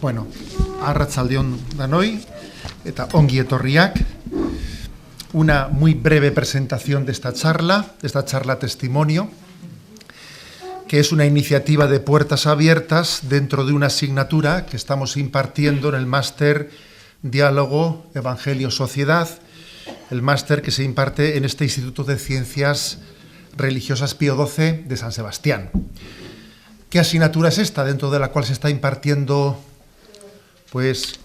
Bueno, arratsaldeon danoi, eta ongi etorriak. Una muy breve presentación de esta charla testimonio, que es una iniciativa de puertas abiertas dentro de una asignatura que estamos impartiendo en el máster Diálogo, Evangelio, Sociedad, el máster que se imparte en este Instituto de Ciencias Religiosas Pío XII de San Sebastián. ¿Qué asignatura es esta dentro de la cual se está impartiendo, pues,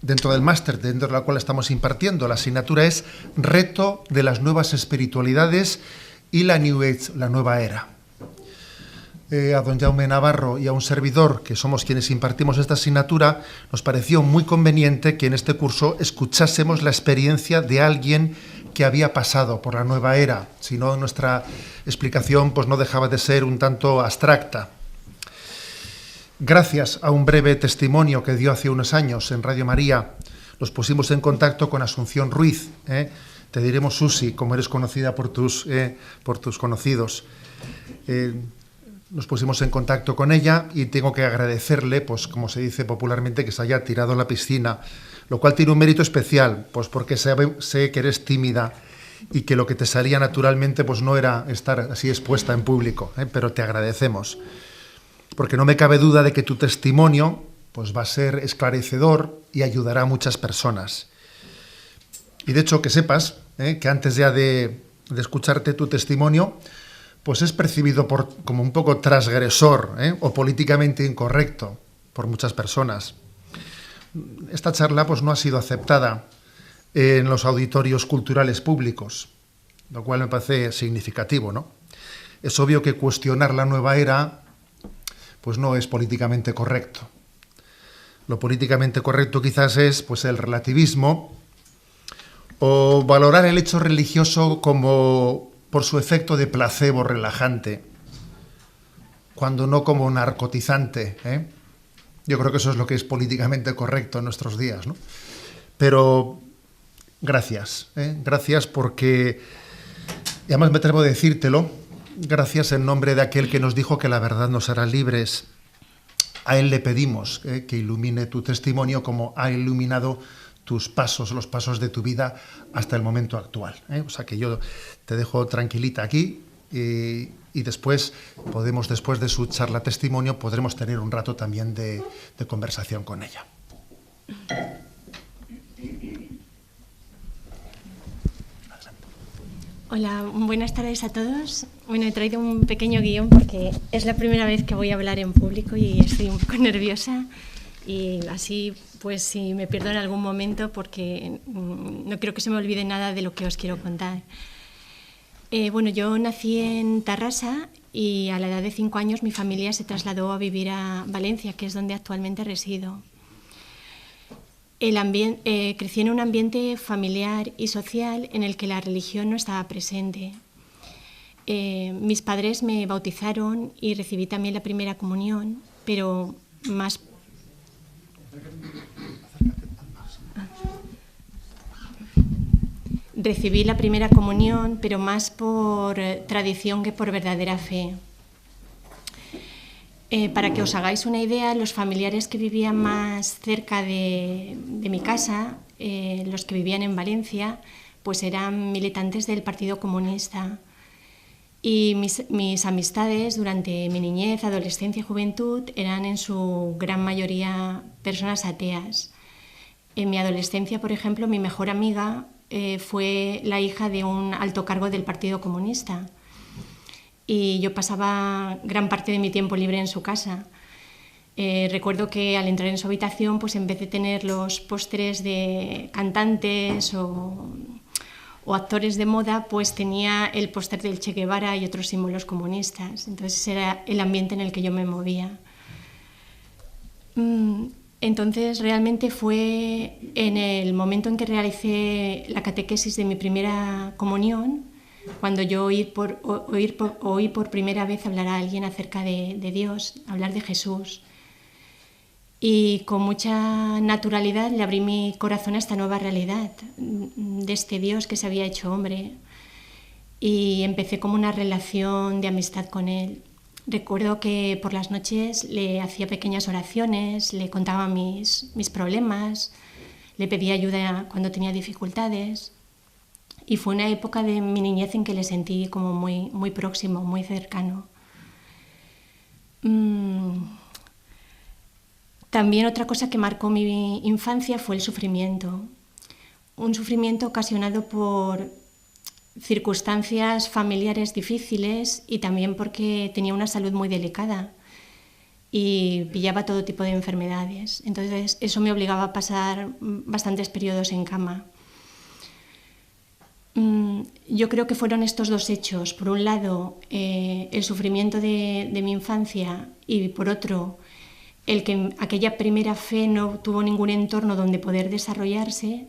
dentro del máster, dentro de la cual estamos impartiendo? La asignatura es Reto de las nuevas espiritualidades y la New Age, la nueva era. A don Jaume Navarro y a un servidor, que somos quienes impartimos esta asignatura, nos pareció muy conveniente que en este curso escuchásemos la experiencia de alguien que había pasado por la nueva era, si no nuestra explicación pues no dejaba de ser un tanto abstracta. Gracias a un breve testimonio que dio hace unos años en Radio María, nos pusimos en contacto con Asunción Ruiz. Te diremos Susi, como eres conocida por tus conocidos. Nos pusimos en contacto con ella y tengo que agradecerle, pues como se dice popularmente, que se haya tirado a la piscina, lo cual tiene un mérito especial, pues porque sé que eres tímida y que lo que te salía naturalmente pues no era estar así expuesta en público, pero te agradecemos, porque no me cabe duda de que tu testimonio pues va a ser esclarecedor y ayudará a muchas personas. Y de hecho que sepas que antes ya de escucharte tu testimonio, pues es percibido como un poco transgresor o políticamente incorrecto por muchas personas. Esta charla pues no ha sido aceptada en los auditorios culturales públicos, lo cual me parece significativo, ¿no? Es obvio que cuestionar la nueva era pues no es políticamente correcto. Lo políticamente correcto quizás es pues el relativismo o valorar el hecho religioso como por su efecto de placebo relajante, cuando no como narcotizante. Yo creo que eso es lo que es políticamente correcto en nuestros días, ¿no? Pero gracias, gracias porque, y además me atrevo a decírtelo, gracias en nombre de aquel que nos dijo que la verdad nos hará libres. A él le pedimos que ilumine tu testimonio como ha iluminado tus pasos, los pasos de tu vida hasta el momento actual. O sea que yo te dejo tranquilita aquí y después de su charla testimonio, podremos tener un rato también de conversación con ella. Hola, buenas tardes a todos. Bueno, he traído un pequeño guión porque es la primera vez que voy a hablar en público y estoy un poco nerviosa. Y así, pues si me pierdo en algún momento, porque no quiero que se me olvide nada de lo que os quiero contar. Bueno, yo nací en Tarrasa y a la edad de 5 años mi familia se trasladó a vivir a Valencia, que es donde actualmente resido. Crecí en un ambiente familiar y social en el que la religión no estaba presente. Mis padres me bautizaron y recibí también la primera comunión, pero más... Recibí la primera comunión, pero más por tradición que por verdadera fe. Para que os hagáis una idea, los familiares que vivían más cerca de mi casa, los que vivían en Valencia, pues eran militantes del Partido Comunista. Y mis amistades durante mi niñez, adolescencia y juventud eran en su gran mayoría personas ateas. En mi adolescencia, por ejemplo, mi mejor amiga fue la hija de un alto cargo del Partido Comunista y yo pasaba gran parte de mi tiempo libre en su casa. Recuerdo que al entrar en su habitación, pues en vez de tener los pósteres de cantantes o actores de moda, pues tenía el póster del Che Guevara y otros símbolos comunistas. Entonces ese era el ambiente en el que yo me movía. Entonces realmente fue en el momento en que realicé la catequesis de mi primera comunión, cuando yo oí por primera vez hablar a alguien acerca de Dios, hablar de Jesús. Y con mucha naturalidad le abrí mi corazón a esta nueva realidad, de este Dios que se había hecho hombre. Y empecé como una relación de amistad con él. Recuerdo que por las noches le hacía pequeñas oraciones, le contaba mis problemas, le pedía ayuda cuando tenía dificultades. Y fue una época de mi niñez en que le sentí como muy, muy próximo, muy cercano. También otra cosa que marcó mi infancia fue el sufrimiento. Un sufrimiento ocasionado por circunstancias familiares difíciles y también porque tenía una salud muy delicada y pillaba todo tipo de enfermedades. Entonces eso me obligaba a pasar bastantes periodos en cama. Yo creo que fueron estos dos hechos. Por un lado, el sufrimiento de mi infancia y por otro, el que aquella primera fe no tuvo ningún entorno donde poder desarrollarse,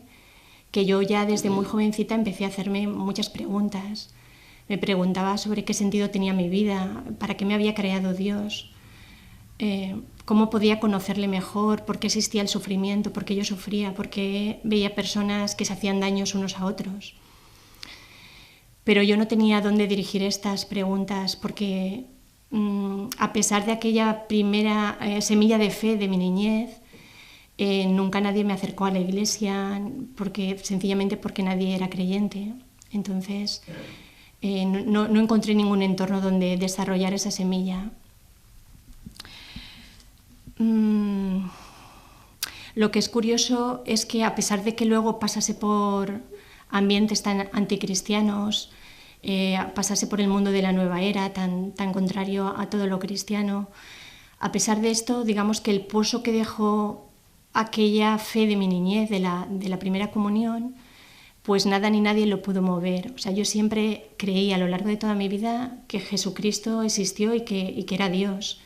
que yo ya desde muy jovencita empecé a hacerme muchas preguntas. Me preguntaba sobre qué sentido tenía mi vida, para qué me había creado Dios, cómo podía conocerle mejor, por qué existía el sufrimiento, por qué yo sufría, por qué veía personas que se hacían daños unos a otros. Pero yo no tenía dónde dirigir estas preguntas porque a pesar de aquella primera semilla de fe de mi niñez, nunca nadie me acercó a la iglesia, sencillamente porque nadie era creyente. Entonces no encontré ningún entorno donde desarrollar esa semilla. Lo que es curioso es que a pesar de que luego pasase por ambientes tan anticristianos, pasase por el mundo de la nueva era tan contrario a todo lo cristiano, a pesar de esto, digamos que el pozo que dejó aquella fe de mi niñez, de la primera comunión, pues nada ni nadie lo pudo mover. O sea, yo siempre creí a lo largo de toda mi vida que Jesucristo existió y que era Dios.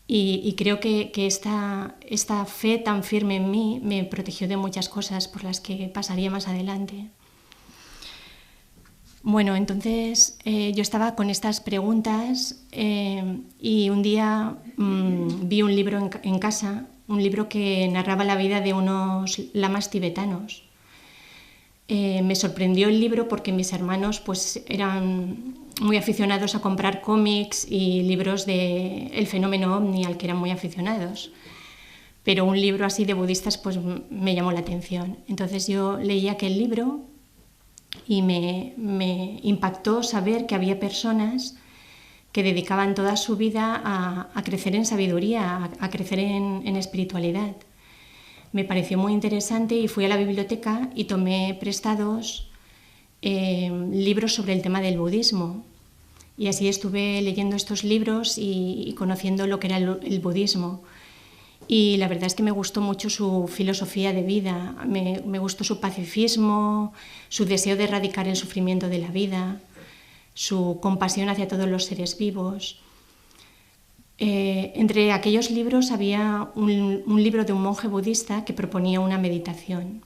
Y creo que esta fe tan firme en mí me protegió de muchas cosas por las que pasaría más adelante. Bueno, entonces yo estaba con estas preguntas y un día vi un libro en casa, un libro que narraba la vida de unos lamas tibetanos. Me sorprendió el libro porque mis hermanos pues, eran muy aficionados a comprar cómics y libros del fenómeno ovni al que eran muy aficionados. Pero un libro así de budistas pues, me llamó la atención. Entonces yo leí aquel libro y me impactó saber que había personas que dedicaban toda su vida a crecer en sabiduría, a crecer en espiritualidad. Me pareció muy interesante y fui a la biblioteca y tomé prestados libros sobre el tema del budismo. Y así estuve leyendo estos libros y conociendo lo que era el budismo. Y la verdad es que me gustó mucho su filosofía de vida, me gustó su pacifismo, su deseo de erradicar el sufrimiento de la vida, su compasión hacia todos los seres vivos. Entre aquellos libros había un libro de un monje budista que proponía una meditación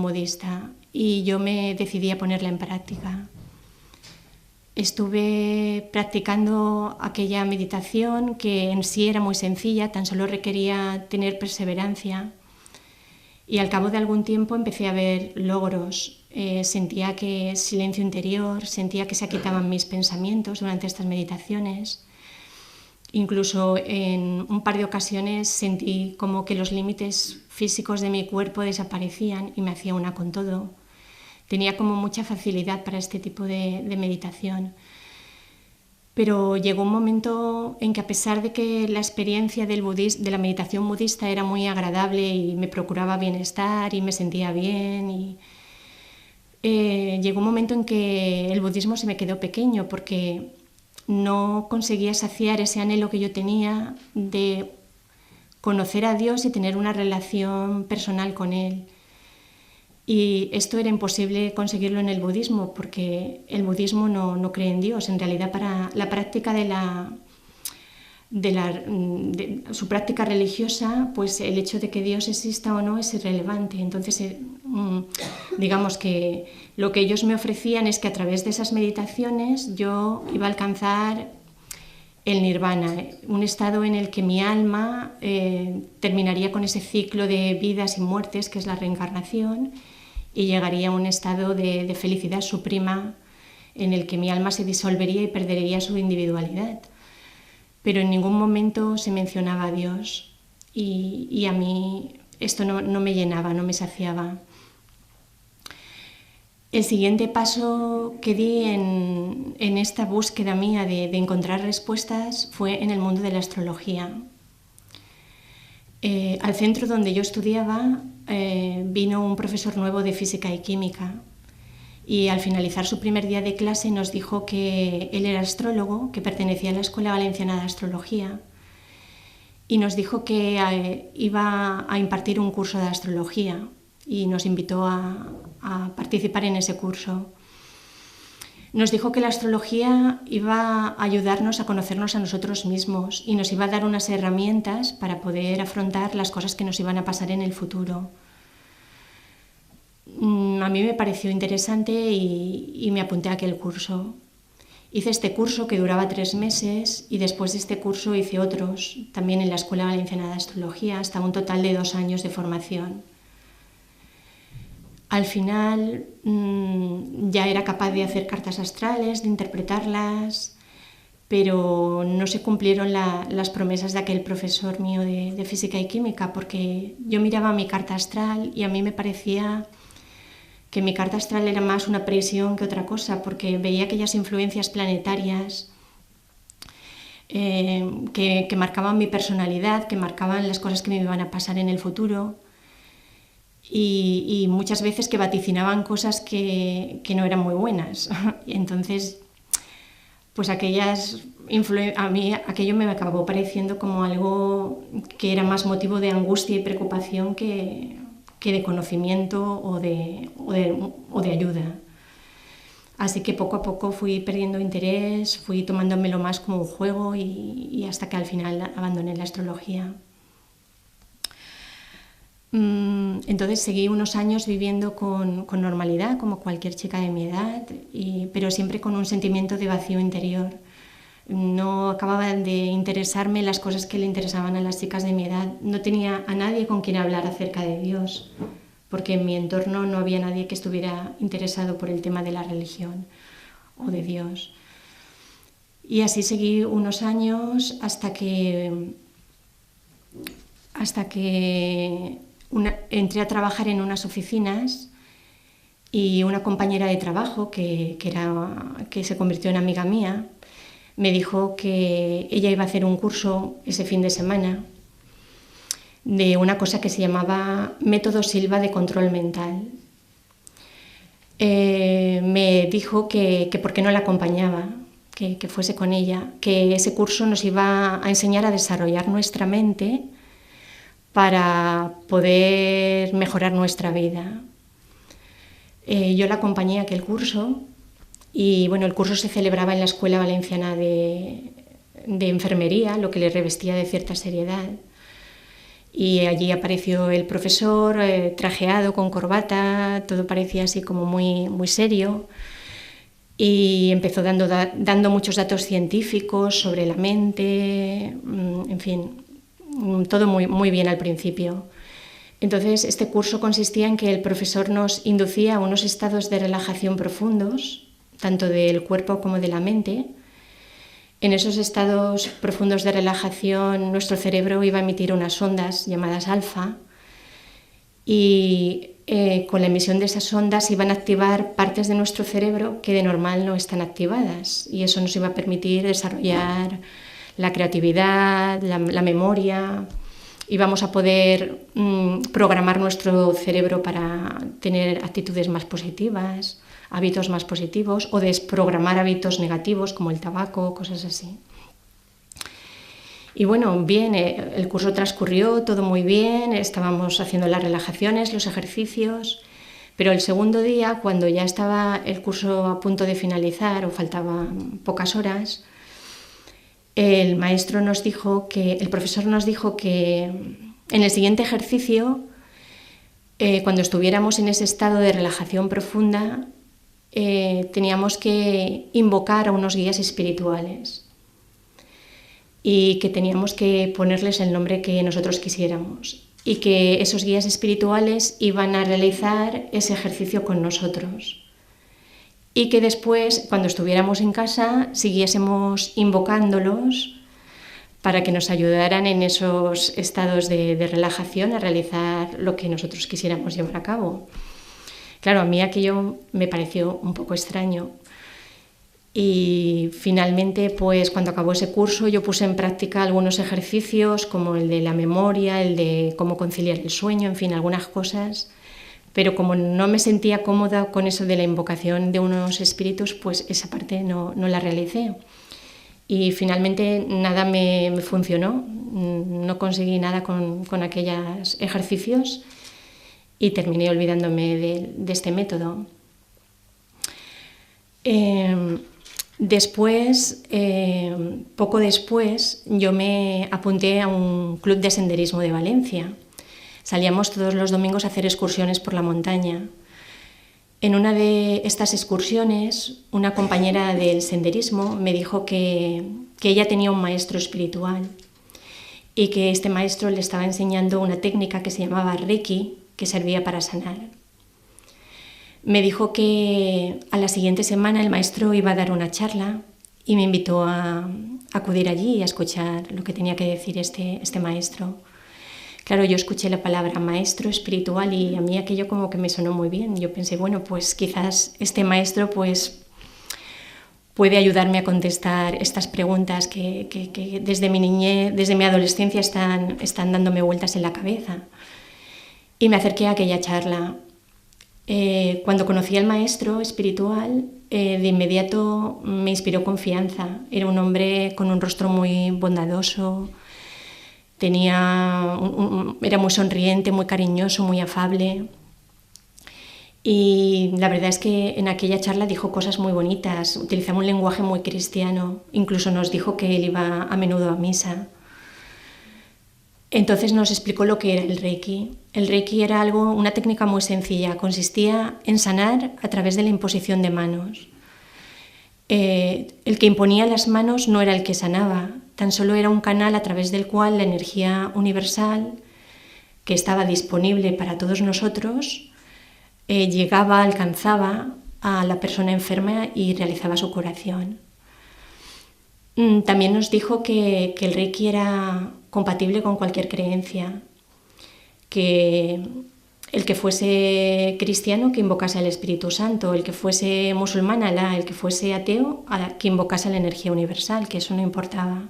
budista, y yo me decidí a ponerla en práctica. Estuve practicando aquella meditación que en sí era muy sencilla, tan solo requería tener perseverancia, y al cabo de algún tiempo empecé a ver logros. Sentía que silencio interior, sentía que se aquietaban mis pensamientos durante estas meditaciones. Incluso en un par de ocasiones sentí como que los límites físicos de mi cuerpo desaparecían y me hacía una con todo. Tenía como mucha facilidad para este tipo de meditación. Pero llegó un momento en que, a pesar de que la experiencia de la meditación budista era muy agradable y me procuraba bienestar y me sentía bien, llegó un momento en que el budismo se me quedó pequeño porque no conseguía saciar ese anhelo que yo tenía de conocer a Dios y tener una relación personal con Él. Y esto era imposible conseguirlo en el budismo porque el budismo no cree en Dios. En realidad, para la práctica de su práctica religiosa, pues el hecho de que Dios exista o no es irrelevante. Entonces, digamos que lo que ellos me ofrecían es que a través de esas meditaciones yo iba a alcanzar el nirvana, un estado en el que mi alma terminaría con ese ciclo de vidas y muertes que es la reencarnación y llegaría a un estado de felicidad suprema en el que mi alma se disolvería y perdería su individualidad. Pero en ningún momento se mencionaba a Dios y a mí esto no me llenaba, no me saciaba. El siguiente paso que di en esta búsqueda mía de encontrar respuestas fue en el mundo de la astrología. Al centro donde yo estudiaba vino un profesor nuevo de física y química y al finalizar su primer día de clase nos dijo que él era astrólogo, que pertenecía a la Escuela Valenciana de Astrología y nos dijo que iba a impartir un curso de astrología y nos invitó a participar en ese curso. Nos dijo que la astrología iba a ayudarnos a conocernos a nosotros mismos y nos iba a dar unas herramientas para poder afrontar las cosas que nos iban a pasar en el futuro. A mí me pareció interesante y me apunté a aquel curso. Hice este curso que duraba 3 meses y después de este curso hice otros, también en la Escuela Valenciana de Astrología, hasta un total de 2 años de formación. Al final ya era capaz de hacer cartas astrales, de interpretarlas, pero no se cumplieron las promesas de aquel profesor mío de física y química, porque yo miraba mi carta astral y a mí me parecía que mi carta astral era más una previsión que otra cosa, porque veía aquellas influencias planetarias que marcaban mi personalidad, que marcaban las cosas que me iban a pasar en el futuro. Y muchas veces que vaticinaban cosas que no eran muy buenas. Entonces, pues a mí aquello me acabó pareciendo como algo que era más motivo de angustia y preocupación que de conocimiento o de ayuda. Así que poco a poco fui perdiendo interés, fui tomándomelo más como un juego y hasta que al final abandoné la astrología. Entonces seguí unos años viviendo con normalidad, como cualquier chica de mi edad, pero siempre con un sentimiento de vacío interior. No acababan de interesarme las cosas que le interesaban a las chicas de mi edad. No tenía a nadie con quien hablar acerca de Dios, porque en mi entorno no había nadie que estuviera interesado por el tema de la religión o de Dios. Y así seguí unos años hasta que entré a trabajar en unas oficinas y una compañera de trabajo que se convirtió en amiga mía me dijo que ella iba a hacer un curso ese fin de semana de una cosa que se llamaba Método Silva de Control Mental. Me dijo que por qué no la acompañaba, que fuese con ella, que ese curso nos iba a enseñar a desarrollar nuestra mente para poder mejorar nuestra vida. Yo la acompañé a aquel curso y bueno, el curso se celebraba en la Escuela Valenciana de Enfermería, lo que le revestía de cierta seriedad. Y allí apareció el profesor trajeado con corbata, todo parecía así como muy, muy serio. Y empezó dando muchos datos científicos sobre la mente, en fin, todo muy, muy bien al principio. Entonces, este curso consistía en que el profesor nos inducía a unos estados de relajación profundos, tanto del cuerpo como de la mente. En esos estados profundos de relajación, nuestro cerebro iba a emitir unas ondas llamadas alfa y con la emisión de esas ondas iban a activar partes de nuestro cerebro que de normal no están activadas y eso nos iba a permitir desarrollar la creatividad, la memoria. Íbamos a poder programar nuestro cerebro para tener actitudes más positivas, hábitos más positivos o desprogramar hábitos negativos como el tabaco, cosas así. Y bueno, bien, el curso transcurrió todo muy bien, estábamos haciendo las relajaciones, los ejercicios, pero el segundo día, cuando ya estaba el curso a punto de finalizar o faltaban pocas horas, el profesor nos dijo que en el siguiente ejercicio, cuando estuviéramos en ese estado de relajación profunda, teníamos que invocar a unos guías espirituales y que teníamos que ponerles el nombre que nosotros quisiéramos y que esos guías espirituales iban a realizar ese ejercicio con nosotros y que después, cuando estuviéramos en casa, siguiésemos invocándolos para que nos ayudaran en esos estados de relajación a realizar lo que nosotros quisiéramos llevar a cabo. Claro, a mí aquello me pareció un poco extraño. Y finalmente, pues cuando acabó ese curso, yo puse en práctica algunos ejercicios, como el de la memoria, el de cómo conciliar el sueño, en fin, algunas cosas. Pero como no me sentía cómoda con eso de la invocación de unos espíritus, pues esa parte no la realicé. Y finalmente nada me funcionó, no conseguí nada con aquellos ejercicios y terminé olvidándome de este método. Después, poco después, yo me apunté a un club de senderismo de Valencia. Salíamos todos los domingos a hacer excursiones por la montaña. En una de estas excursiones, una compañera del senderismo me dijo que ella tenía un maestro espiritual y que este maestro le estaba enseñando una técnica que se llamaba Reiki, que servía para sanar. Me dijo que a la siguiente semana el maestro iba a dar una charla y me invitó a acudir allí y a escuchar lo que tenía que decir este maestro. Claro, yo escuché la palabra maestro espiritual y a mí aquello como que me sonó muy bien. Yo pensé, bueno, pues quizás este maestro pues puede ayudarme a contestar estas preguntas que desde mi niñez, desde mi adolescencia están dándome vueltas en la cabeza. Y me acerqué a aquella charla. Cuando conocí al maestro espiritual, de inmediato me inspiró confianza. Era un hombre con un rostro muy bondadoso, era muy sonriente, muy cariñoso, muy afable. Y la verdad es que en aquella charla dijo cosas muy bonitas, utilizaba un lenguaje muy cristiano, incluso nos dijo que él iba a menudo a misa. Entonces nos explicó lo que era el Reiki. El Reiki era una técnica muy sencilla, consistía en sanar a través de la imposición de manos. El que imponía las manos no era el que sanaba, tan solo era un canal a través del cual la energía universal, que estaba disponible para todos nosotros, llegaba, alcanzaba a la persona enferma y realizaba su curación. También nos dijo que el Reiki era compatible con cualquier creencia, que el que fuese cristiano que invocase al Espíritu Santo, el que fuese musulmán Alá, el que fuese ateo que invocase a la energía universal, que eso no importaba.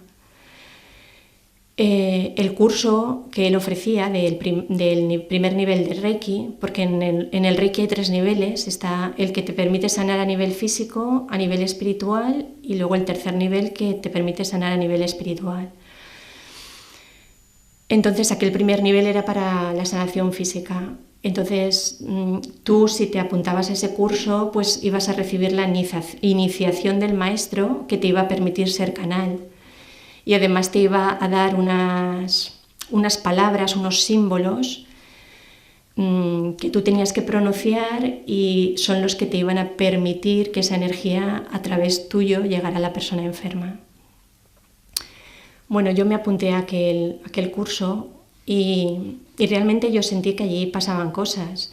El curso que él ofrecía del primer nivel de Reiki, porque en el Reiki hay 3 niveles, está el que te permite sanar a nivel físico, a nivel espiritual, y luego el tercer nivel que te permite sanar a nivel espiritual. Entonces aquel primer nivel era para la sanación física. Entonces tú, si te apuntabas a ese curso, pues ibas a recibir la iniciación del maestro que te iba a permitir ser canal. Y además te iba a dar unas palabras, unos símbolos que tú tenías que pronunciar y son los que te iban a permitir que esa energía a través tuyo llegara a la persona enferma. Bueno, yo me apunté a aquel curso y realmente yo sentí que allí pasaban cosas.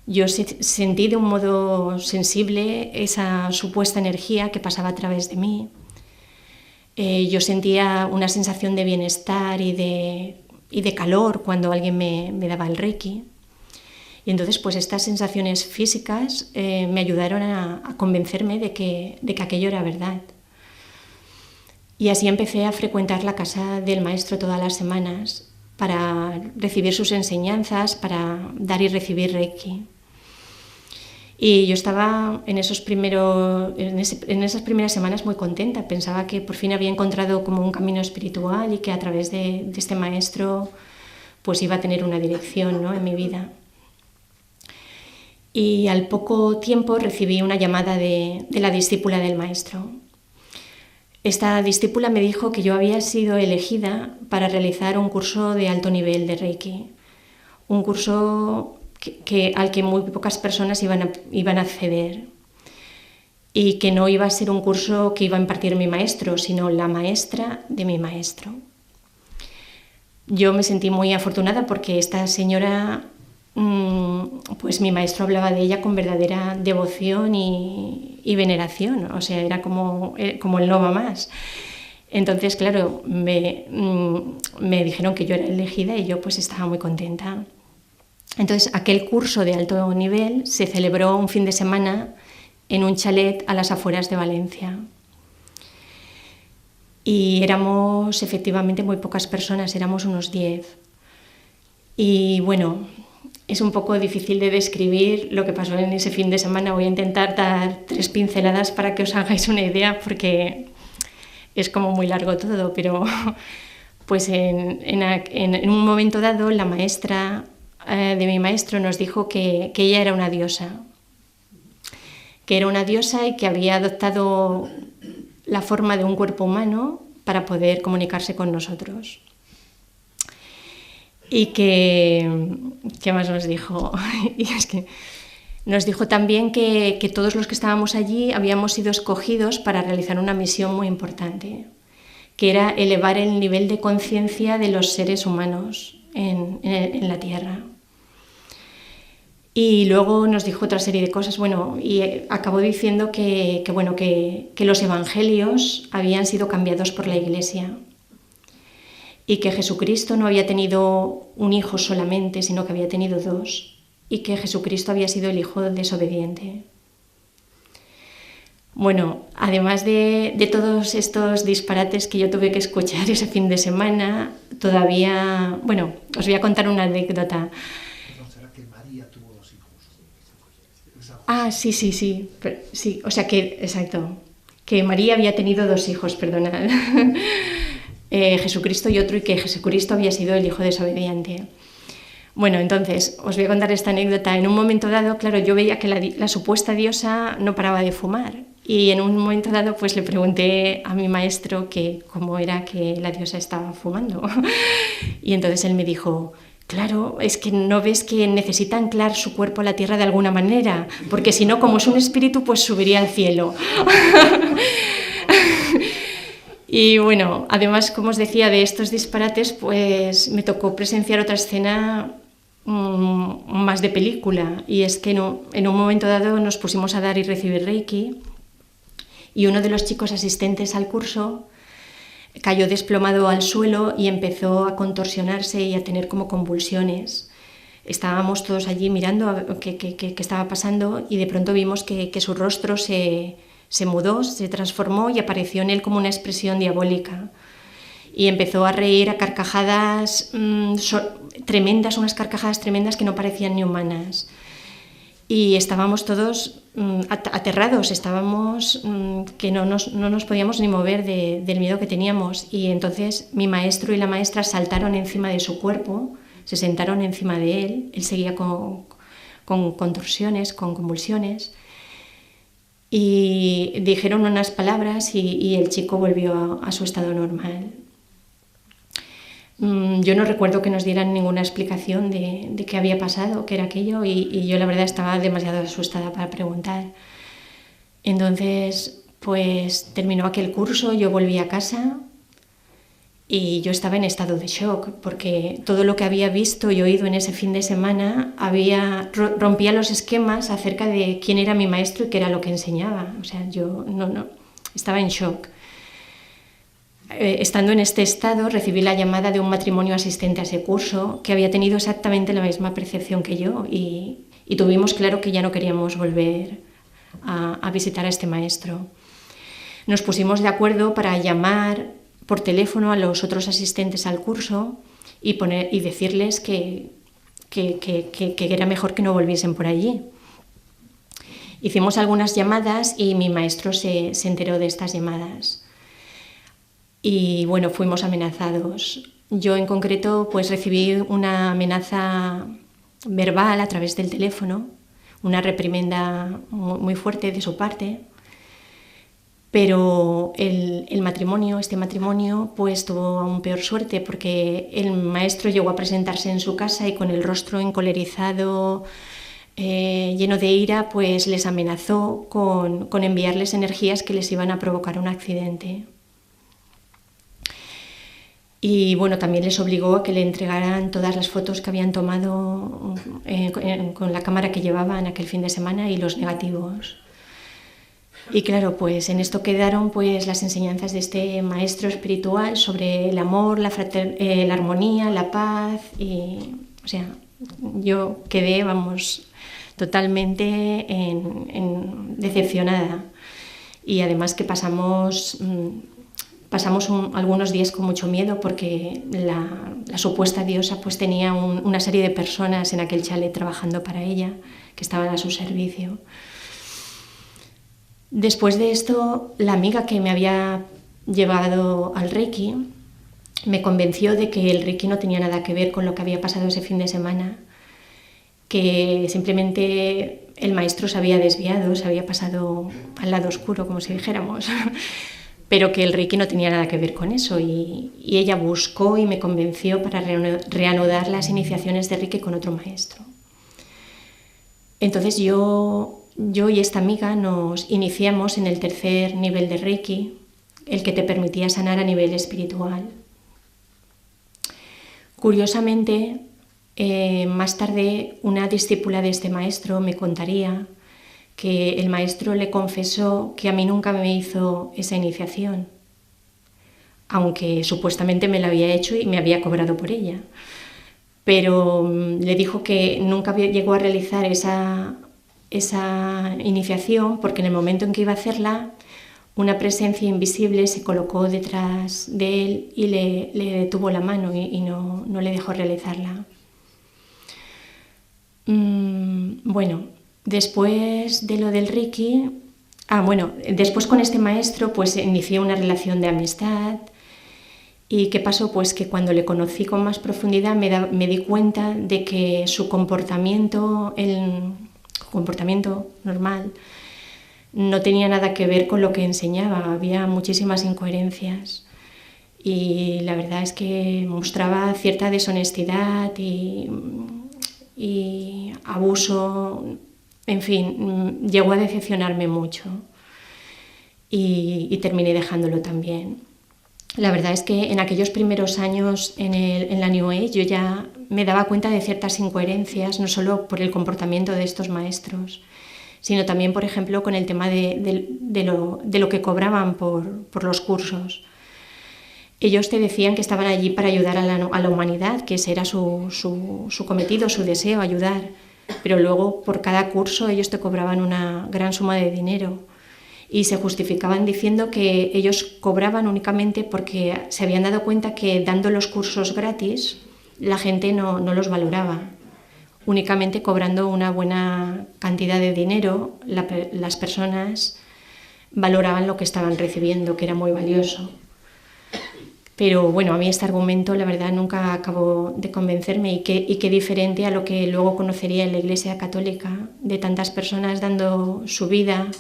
Yo sentí de un modo sensible esa supuesta energía que pasaba a través de mí. Yo sentía una sensación de bienestar y de calor cuando alguien me daba el Reiki. Y entonces pues estas sensaciones físicas me ayudaron a convencerme de que aquello era verdad. Y así empecé a frecuentar la casa del maestro todas las semanas para recibir sus enseñanzas, para dar y recibir Reiki. Y yo estaba en esas primeras semanas muy contenta, pensaba que por fin había encontrado como un camino espiritual y que a través de este maestro pues iba a tener una dirección, ¿no?, en mi vida. Y al poco tiempo recibí una llamada de la discípula del maestro. Esta discípula me dijo que yo había sido elegida para realizar un curso de alto nivel de Reiki, un curso al que muy pocas personas iban a acceder y que no iba a ser un curso que iba a impartir mi maestro, sino la maestra de mi maestro. Yo me sentí muy afortunada porque esta señora pues mi maestro hablaba de ella con verdadera devoción y veneración, o sea, era como el no va más. Entonces, claro, me dijeron que yo era elegida y yo pues estaba muy contenta. Entonces, aquel curso de alto nivel se celebró un fin de semana en un chalet a las afueras de Valencia. Y éramos efectivamente muy pocas personas, éramos unos 10. Y bueno, es un poco difícil de describir lo que pasó en ese fin de semana. Voy a intentar dar 3 pinceladas para que os hagáis una idea, porque es como muy largo todo, pero pues en un momento dado la maestra de mi maestro nos dijo que ella era una diosa, y que había adoptado la forma de un cuerpo humano para poder comunicarse con nosotros. Y ¿qué más nos dijo? Y es que nos dijo también que todos los que estábamos allí habíamos sido escogidos para realizar una misión muy importante, que era elevar el nivel de conciencia de los seres humanos en la Tierra. Y luego nos dijo otra serie de cosas, bueno, y acabó diciendo que los evangelios habían sido cambiados por la Iglesia y que Jesucristo no había tenido un hijo solamente, sino que había tenido 2, y que Jesucristo había sido el hijo desobediente. Bueno, además de todos estos disparates que yo tuve que escuchar ese fin de semana, todavía, bueno, os voy a contar una anécdota. ¿Será que María tuvo 2 hijos? Ah, sí, o sea que, exacto, que María había tenido 2 hijos, perdonad. Jesucristo y otro, y que Jesucristo había sido el hijo desobediente. Bueno, entonces, os voy a contar esta anécdota. En un momento dado, claro, yo veía que la supuesta diosa no paraba de fumar, y en un momento dado pues le pregunté a mi maestro que cómo era que la diosa estaba fumando. Y entonces él me dijo: claro, es que no ves que necesita anclar su cuerpo a la tierra de alguna manera, porque si no, como es un espíritu, pues subiría al cielo. Y bueno, además, como os decía, de estos disparates, pues me tocó presenciar otra escena más de película, y es que en un momento dado nos pusimos a dar y recibir Reiki, y uno de los chicos asistentes al curso cayó desplomado al suelo y empezó a contorsionarse y a tener como convulsiones. Estábamos todos allí mirando a ver qué estaba pasando, y de pronto vimos que su rostro se mudó, se transformó, y apareció en él como una expresión diabólica. Y empezó a reír a carcajadas tremendas, unas carcajadas tremendas que no parecían ni humanas. Y estábamos todos aterrados, estábamos que no nos podíamos ni mover del miedo que teníamos. Y entonces mi maestro y la maestra saltaron encima de su cuerpo, se sentaron encima de él, él seguía con contorsiones, con convulsiones, y dijeron unas palabras y el chico volvió a su estado normal. Yo no recuerdo que nos dieran ninguna explicación de qué había pasado, qué era aquello, y yo la verdad estaba demasiado asustada para preguntar. Entonces, pues terminó aquel curso, yo volví a casa y yo estaba en estado de shock, porque todo lo que había visto y oído en ese fin de semana rompía los esquemas acerca de quién era mi maestro y qué era lo que enseñaba. O sea, yo no estaba en shock. Estando en este estado, recibí la llamada de un matrimonio asistente a ese curso que había tenido exactamente la misma percepción que yo, y tuvimos claro que ya no queríamos volver a visitar a este maestro. Nos pusimos de acuerdo para llamar por teléfono a los otros asistentes al curso y decirles que era mejor que no volviesen por allí. Hicimos algunas llamadas y mi maestro se enteró de estas llamadas. Y bueno, fuimos amenazados. Yo en concreto pues recibí una amenaza verbal a través del teléfono, una reprimenda muy fuerte de su parte, pero este matrimonio pues tuvo aún peor suerte, porque el maestro llegó a presentarse en su casa y con el rostro encolerizado, lleno de ira, pues les amenazó con enviarles energías que les iban a provocar un accidente. Y bueno, también les obligó a que le entregaran todas las fotos que habían tomado con la cámara que llevaban aquel fin de semana y los negativos. Y claro, pues en esto quedaron pues las enseñanzas de este maestro espiritual sobre el amor, la armonía, la paz. Y, o sea, yo quedé, vamos, totalmente decepcionada. Y además que pasamos algunos días con mucho miedo porque la supuesta diosa pues tenía una serie de personas en aquel chalet trabajando para ella, que estaban a su servicio. Después de esto, la amiga que me había llevado al Reiki me convenció de que el Reiki no tenía nada que ver con lo que había pasado ese fin de semana, que simplemente el maestro se había desviado, se había pasado al lado oscuro, como si dijéramos, pero que el Reiki no tenía nada que ver con eso. Y ella buscó y me convenció para reanudar las iniciaciones de Reiki con otro maestro. Entonces yo y esta amiga nos iniciamos en el tercer nivel de Reiki, el que te permitía sanar a nivel espiritual. Curiosamente, más tarde una discípula de este maestro me contaría que el maestro le confesó que a mí nunca me hizo esa iniciación, aunque supuestamente me la había hecho y me había cobrado por ella. Pero le dijo que nunca llegó a realizar esa iniciación porque en el momento en que iba a hacerla, una presencia invisible se colocó detrás de él y le detuvo la mano y no le dejó realizarla. Bueno, después de lo del Reiki, después con este maestro pues inicié una relación de amistad. ¿Y qué pasó? Pues que cuando le conocí con más profundidad me di cuenta de que su comportamiento, el comportamiento normal, no tenía nada que ver con lo que enseñaba. Había muchísimas incoherencias y la verdad es que mostraba cierta deshonestidad y abuso. En fin, llegó a decepcionarme mucho y terminé dejándolo también. La verdad es que en aquellos primeros años en la New Age yo ya me daba cuenta de ciertas incoherencias, no solo por el comportamiento de estos maestros, sino también, por ejemplo, con el tema de lo que cobraban por los cursos. Ellos te decían que estaban allí para ayudar a la humanidad, que ese era su cometido, su deseo, ayudar, pero luego por cada curso ellos te cobraban una gran suma de dinero. Y se justificaban diciendo que ellos cobraban únicamente porque se habían dado cuenta que dando los cursos gratis la gente no los valoraba. Únicamente cobrando una buena cantidad de dinero las personas valoraban lo que estaban recibiendo, que era muy valioso. Pero bueno, a mí este argumento la verdad nunca acabó de convencerme y qué diferente a lo que luego conocería en la Iglesia Católica, de tantas personas dando su vida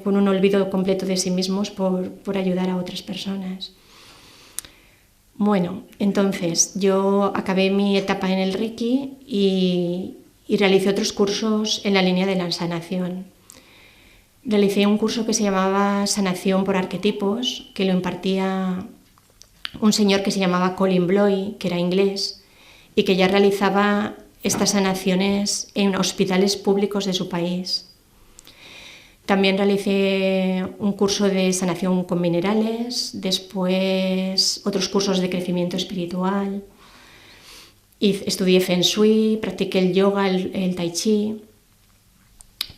con un olvido completo de sí mismos por ayudar a otras personas. Bueno, entonces yo acabé mi etapa en el Reiki y realicé otros cursos en la línea de la sanación. Realicé un curso que se llamaba Sanación por Arquetipos, que lo impartía un señor que se llamaba Colin Bloy, que era inglés, y que ya realizaba estas sanaciones en hospitales públicos de su país. También realicé un curso de sanación con minerales, después otros cursos de crecimiento espiritual, y estudié Feng Shui, practiqué el yoga, el Tai Chi,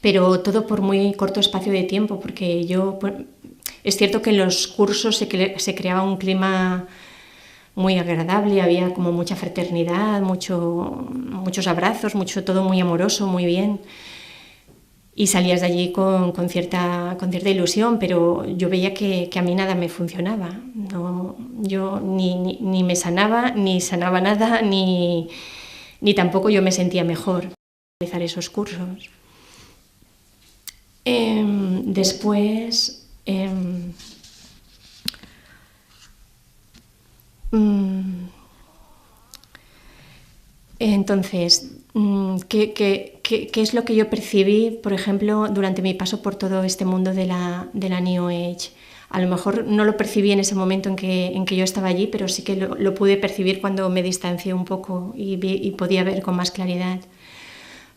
pero todo por muy corto espacio de tiempo, porque es cierto que en los cursos se creaba un clima muy agradable, había como mucha fraternidad, muchos abrazos, todo muy amoroso, muy bien. Y salías de allí con cierta ilusión, pero yo veía que a mí nada me funcionaba. No, yo ni me sanaba, ni sanaba nada, ni tampoco yo me sentía mejor al realizar esos cursos. Después, entonces, ¿qué es lo que yo percibí, por ejemplo, durante mi paso por todo este mundo de la New Age? A lo mejor no lo percibí en ese momento en que yo estaba allí, pero sí que lo pude percibir cuando me distancié un poco y podía ver con más claridad.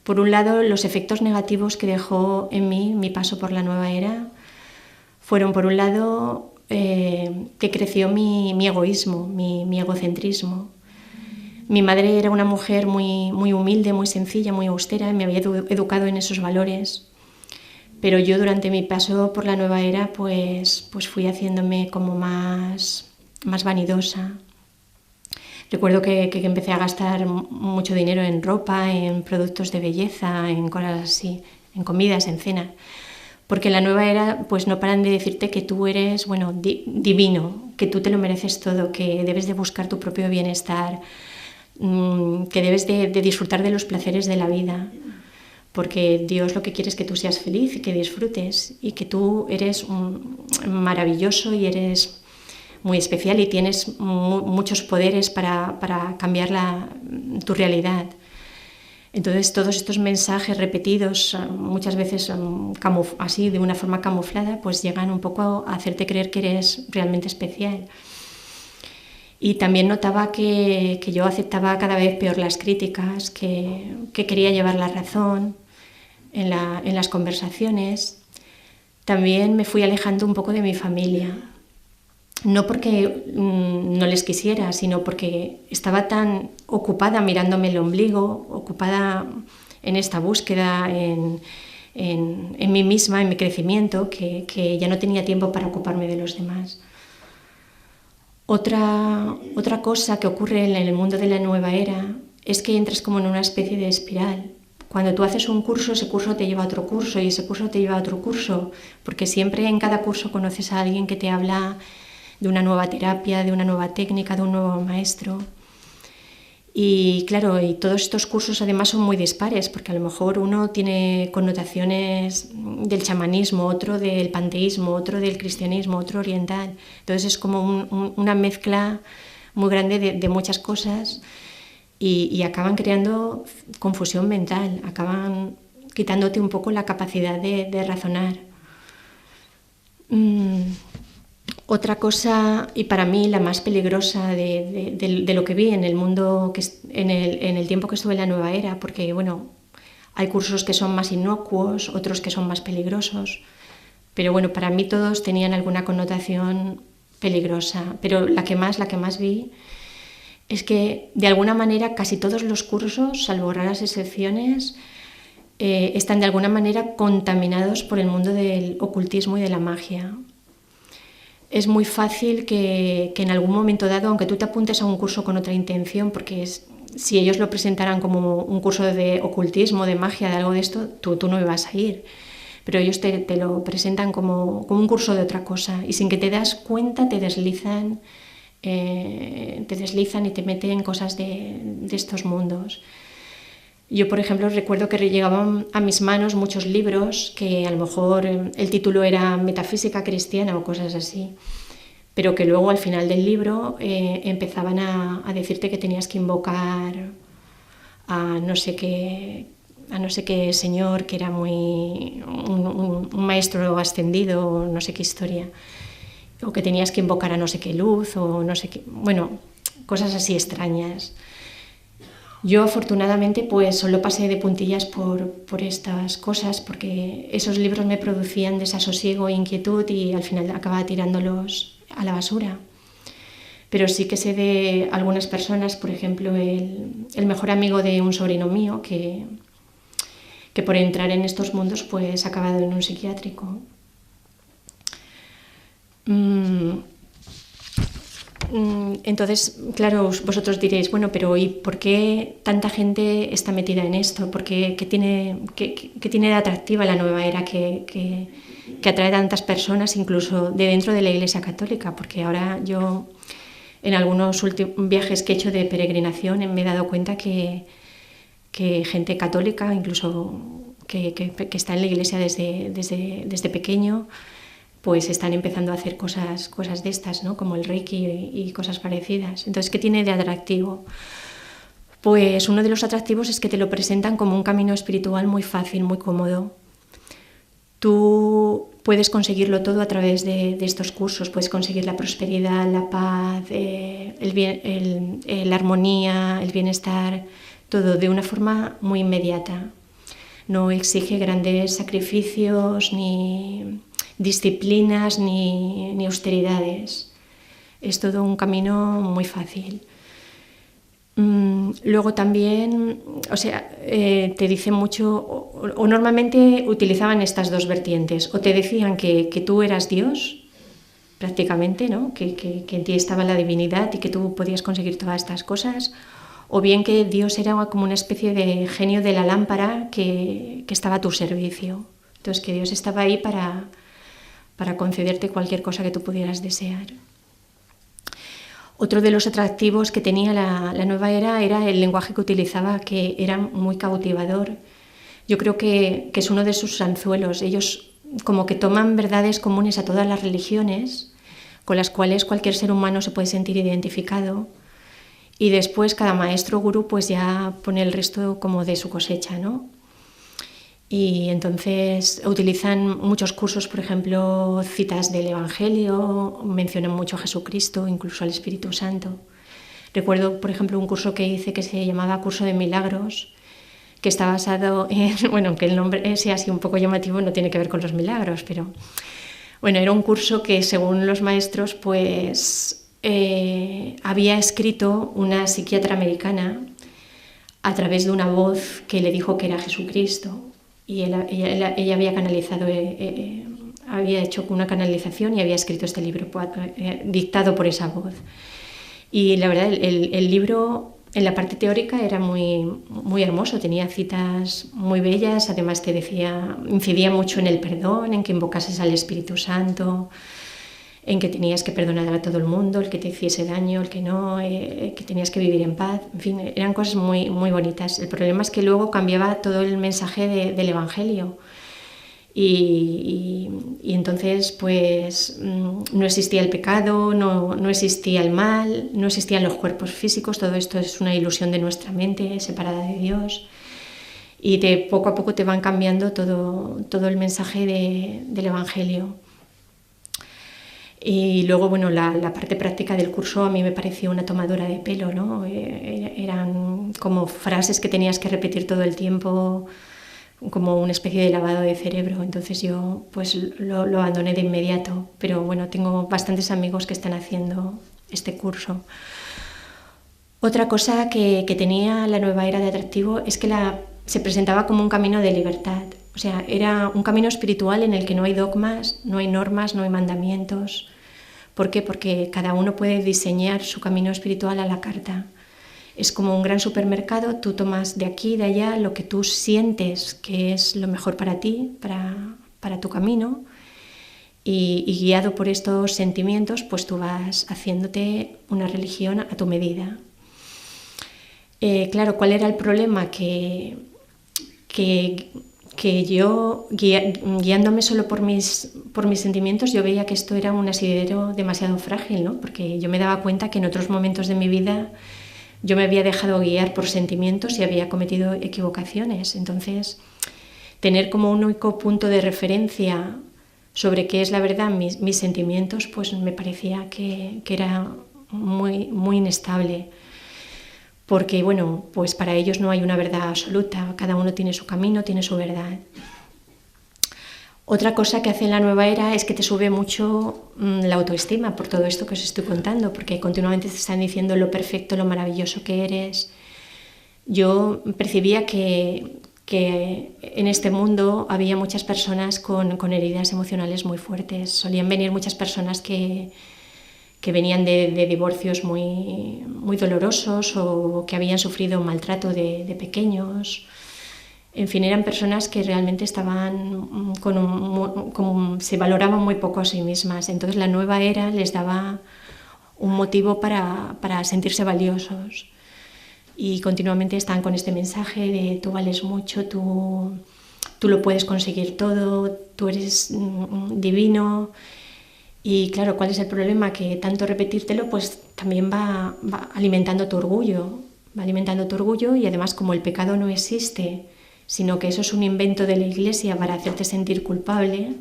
Por un lado, los efectos negativos que dejó en mí mi paso por la nueva era fueron, por un lado, que creció mi egoísmo, mi egocentrismo. Mi madre era una mujer muy humilde, muy sencilla, muy austera, y me había educado en esos valores. Pero yo durante mi paso por la nueva era pues fui haciéndome como más vanidosa. Recuerdo que empecé a gastar mucho dinero en ropa, en productos de belleza, en cosas así, en comidas, en cenas. Porque en la nueva era pues no paran de decirte que tú eres, bueno, divino, que tú te lo mereces todo, que debes de buscar tu propio bienestar, que debes de disfrutar de los placeres de la vida. Porque Dios lo que quiere es que tú seas feliz y que disfrutes y que tú eres maravilloso y eres muy especial y tienes muchos poderes para cambiar tu realidad. Entonces todos estos mensajes repetidos, muchas veces así de una forma camuflada, pues llegan un poco a hacerte creer que eres realmente especial. Y también notaba que yo aceptaba cada vez peor las críticas, que quería llevar la razón en las conversaciones. También me fui alejando un poco de mi familia. No porque no les quisiera, sino porque estaba tan ocupada mirándome el ombligo, ocupada en esta búsqueda, en mí misma, en mi crecimiento, que ya no tenía tiempo para ocuparme de los demás. Otra cosa que ocurre en el mundo de la nueva era es que entras como en una especie de espiral. Cuando tú haces un curso, ese curso te lleva a otro curso y ese curso te lleva a otro curso, porque siempre en cada curso conoces a alguien que te habla de una nueva terapia, de una nueva técnica, de un nuevo maestro. Y claro, y todos estos cursos además son muy dispares, porque a lo mejor uno tiene connotaciones del chamanismo, otro del panteísmo, otro del cristianismo, otro oriental. Entonces es como una mezcla muy grande de muchas cosas y acaban creando confusión mental, acaban quitándote un poco la capacidad de razonar. Otra cosa, y para mí la más peligrosa de lo que vi en el mundo, en el tiempo que estuve en la nueva era, porque bueno, hay cursos que son más inocuos, otros que son más peligrosos, pero bueno, para mí todos tenían alguna connotación peligrosa, pero la que más vi es que de alguna manera casi todos los cursos, salvo raras excepciones, están de alguna manera contaminados por el mundo del ocultismo y de la magia. Es muy fácil que en algún momento dado, aunque tú te apuntes a un curso con otra intención, porque si ellos lo presentaran como un curso de ocultismo, de magia, de algo de esto, tú no ibas a ir. Pero ellos te lo presentan como un curso de otra cosa y sin que te das cuenta te deslizan y te meten en cosas de estos mundos. Yo, por ejemplo, recuerdo que llegaban a mis manos muchos libros que a lo mejor el título era Metafísica Cristiana o cosas así, pero que luego al final del libro empezaban a decirte que tenías que invocar a no sé qué señor que era un maestro ascendido, no sé qué historia, o que tenías que invocar a no sé qué luz o no sé qué, bueno, cosas así extrañas. Yo afortunadamente pues solo pasé de puntillas por estas cosas porque esos libros me producían desasosiego e inquietud y al final acababa tirándolos a la basura. Pero sí que sé de algunas personas, por ejemplo el mejor amigo de un sobrino mío que por entrar en estos mundos pues ha acabado en un psiquiátrico. Entonces, claro, vosotros diréis, bueno, pero ¿y por qué tanta gente está metida en esto? ¿Por qué tiene de atractiva la nueva era que atrae a tantas personas, incluso de dentro de la Iglesia Católica? Porque ahora yo, en algunos viajes que he hecho de peregrinación, me he dado cuenta que gente católica, incluso que está en la Iglesia desde pequeño, pues están empezando a hacer cosas de estas, ¿no? Como el Reiki y cosas parecidas. Entonces, ¿qué tiene de atractivo? Pues uno de los atractivos es que te lo presentan como un camino espiritual muy fácil, muy cómodo. Tú puedes conseguirlo todo a través de estos cursos. Puedes conseguir la prosperidad, la paz, la armonía, el bienestar, todo de una forma muy inmediata. No exige grandes sacrificios, ni disciplinas, ni austeridades. Es todo un camino muy fácil. Luego también, te dicen mucho, o normalmente utilizaban estas dos vertientes, o te decían que tú eras Dios, prácticamente, ¿no? que en ti estaba la divinidad y que tú podías conseguir todas estas cosas, o bien que Dios era como una especie de genio de la lámpara que estaba a tu servicio. Entonces, que Dios estaba ahí para concederte cualquier cosa que tú pudieras desear. Otro de los atractivos que tenía la nueva era el lenguaje que utilizaba, que era muy cautivador. Yo creo que es uno de sus anzuelos. Ellos como que toman verdades comunes a todas las religiones, con las cuales cualquier ser humano se puede sentir identificado, y después cada maestro gurú pues ya pone el resto como de su cosecha, ¿no? Y entonces utilizan muchos cursos, por ejemplo, citas del Evangelio, mencionan mucho a Jesucristo, incluso al Espíritu Santo. Recuerdo, por ejemplo, un curso que hice que se llamaba Curso de Milagros, que está basado en, bueno, aunque el nombre sea así un poco llamativo, no tiene que ver con los milagros, pero bueno, era un curso que según los maestros, pues había escrito una psiquiatra americana a través de una voz que le dijo que era Jesucristo. Y ella había canalizado, había hecho una canalización y había escrito este libro dictado por esa voz. Y la verdad, el libro en la parte teórica era muy, muy hermoso, tenía citas muy bellas, además incidía mucho en el perdón, en que invocases al Espíritu Santo, en que tenías que perdonar a todo el mundo, el que te hiciese daño, el que no, que tenías que vivir en paz. En fin, eran cosas muy, muy bonitas. El problema es que luego cambiaba todo el mensaje del Evangelio. Y entonces, pues, no existía el pecado, no existía el mal, no existían los cuerpos físicos. Todo esto es una ilusión de nuestra mente, separada de Dios. Y poco a poco te van cambiando todo el mensaje del Evangelio. Y luego, bueno, la parte práctica del curso a mí me pareció una tomadura de pelo, ¿no? Eran como frases que tenías que repetir todo el tiempo, como una especie de lavado de cerebro. Entonces yo pues lo abandoné de inmediato. Pero bueno, tengo bastantes amigos que están haciendo este curso. Otra cosa que tenía la nueva era de atractivo es que se presentaba como un camino de libertad. O sea, era un camino espiritual en el que no hay dogmas, no hay normas, no hay mandamientos. ¿Por qué? Porque cada uno puede diseñar su camino espiritual a la carta. Es como un gran supermercado, tú tomas de aquí y de allá lo que tú sientes que es lo mejor para ti, para tu camino, y guiado por estos sentimientos, pues tú vas haciéndote una religión a tu medida. Claro, ¿cuál era el problema? Que yo, guiándome solo por mis sentimientos, yo veía que esto era un asidero demasiado frágil, ¿no? Porque yo me daba cuenta que en otros momentos de mi vida yo me había dejado guiar por sentimientos y había cometido equivocaciones. Entonces, tener como un único punto de referencia sobre qué es la verdad, mis sentimientos, pues me parecía que era muy, muy inestable. Porque, bueno, pues para ellos no hay una verdad absoluta, cada uno tiene su camino, tiene su verdad. Otra cosa que hace en la nueva era es que te sube mucho la autoestima por todo esto que os estoy contando, porque continuamente te están diciendo lo perfecto, lo maravilloso que eres. Yo percibía que en este mundo había muchas personas con heridas emocionales muy fuertes. Solían venir muchas personas que venían de divorcios muy, muy dolorosos o que habían sufrido maltrato de pequeños. En fin, eran personas que realmente estaban se valoraban muy poco a sí mismas. Entonces la nueva era les daba un motivo para sentirse valiosos. Y continuamente están con este mensaje de tú vales mucho, tú lo puedes conseguir todo, tú eres divino. Y claro, ¿cuál es el problema? Que tanto repetírtelo pues también va alimentando tu orgullo. Va alimentando tu orgullo y además como el pecado no existe, sino que eso es un invento de la Iglesia para hacerte sentir culpable,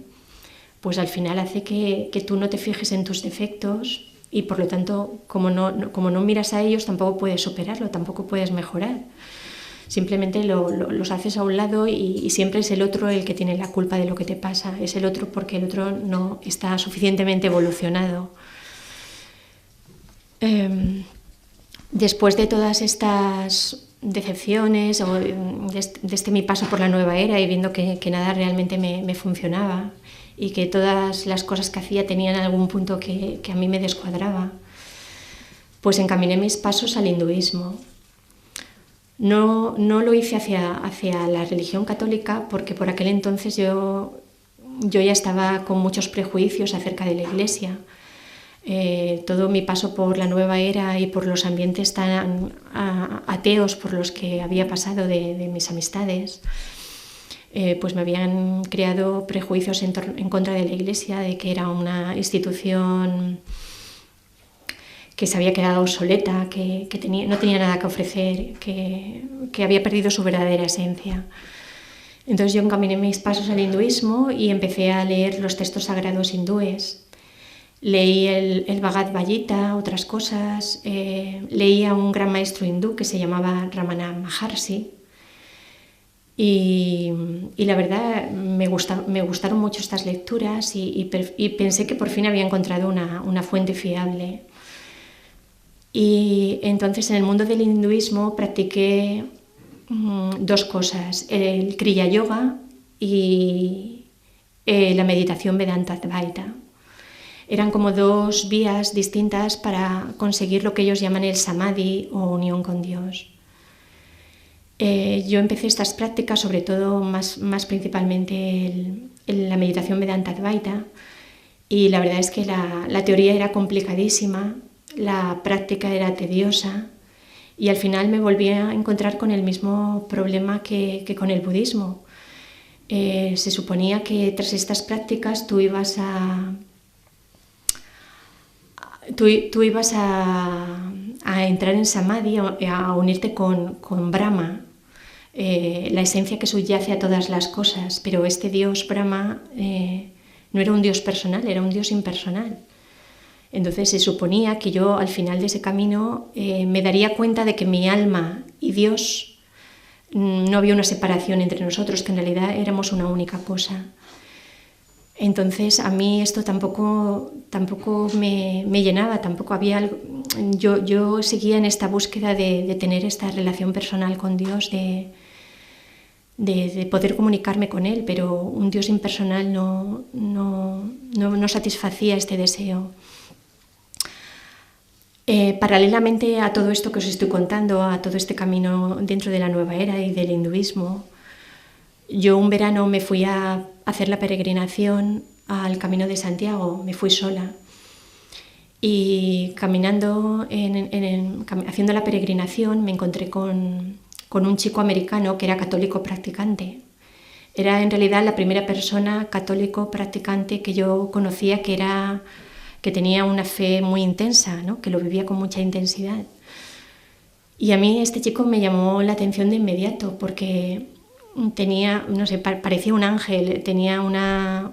pues al final hace que tú no te fijes en tus defectos y por lo tanto, como no miras a ellos, tampoco puedes superarlo, tampoco puedes mejorar. Simplemente los haces a un lado y siempre es el otro el que tiene la culpa de lo que te pasa. Es el otro porque el otro no está suficientemente evolucionado. Después de todas estas decepciones o de mi paso por la nueva era y viendo que nada realmente me funcionaba y que todas las cosas que hacía tenían algún punto que a mí me descuadraba, pues encaminé mis pasos al hinduismo. No lo hice hacia la religión católica porque por aquel entonces yo ya estaba con muchos prejuicios acerca de la Iglesia. Todo mi paso por la nueva era y por los ambientes tan ateos por los que había pasado de mis amistades, pues me habían creado prejuicios en contra de la Iglesia, de que era una institución que se había quedado obsoleta, que no tenía nada que ofrecer, que había perdido su verdadera esencia. Entonces yo encaminé mis pasos al hinduismo y empecé a leer los textos sagrados hindúes. Leí el Bhagavad Gita, otras cosas, leí a un gran maestro hindú que se llamaba Ramana Maharshi y la verdad me gustaron mucho estas lecturas y pensé que por fin había encontrado una fuente fiable. Y entonces en el mundo del hinduismo practiqué dos cosas, el Kriya Yoga y la meditación Vedanta Advaita. Eran como dos vías distintas para conseguir lo que ellos llaman el Samadhi o unión con Dios. Yo empecé estas prácticas, sobre todo más principalmente la meditación Vedanta Advaita, y la verdad es que la teoría era complicadísima, la práctica era tediosa y al final me volví a encontrar con el mismo problema que con el budismo. Se suponía que tras estas prácticas tú ibas a entrar en Samadhi, a unirte con Brahma, la esencia que subyace a todas las cosas, pero este Dios Brahma no era un Dios personal, era un Dios impersonal. Entonces se suponía que yo al final de ese camino me daría cuenta de que mi alma y Dios no había una separación entre nosotros, que en realidad éramos una única cosa. Entonces a mí esto tampoco me llenaba, tampoco había algo. Yo seguía en esta búsqueda de tener esta relación personal con Dios, de poder comunicarme con Él, pero un Dios impersonal no satisfacía este deseo. Paralelamente a todo esto que os estoy contando, a todo este camino dentro de la nueva era y del hinduismo, yo un verano me fui a hacer la peregrinación al Camino de Santiago, me fui sola. Y caminando, haciendo la peregrinación, me encontré con un chico americano que era católico practicante. Era en realidad la primera persona católico practicante que yo conocía que tenía una fe muy intensa, ¿no? Que lo vivía con mucha intensidad. Y a mí este chico me llamó la atención de inmediato porque tenía, no sé, parecía un ángel, tenía una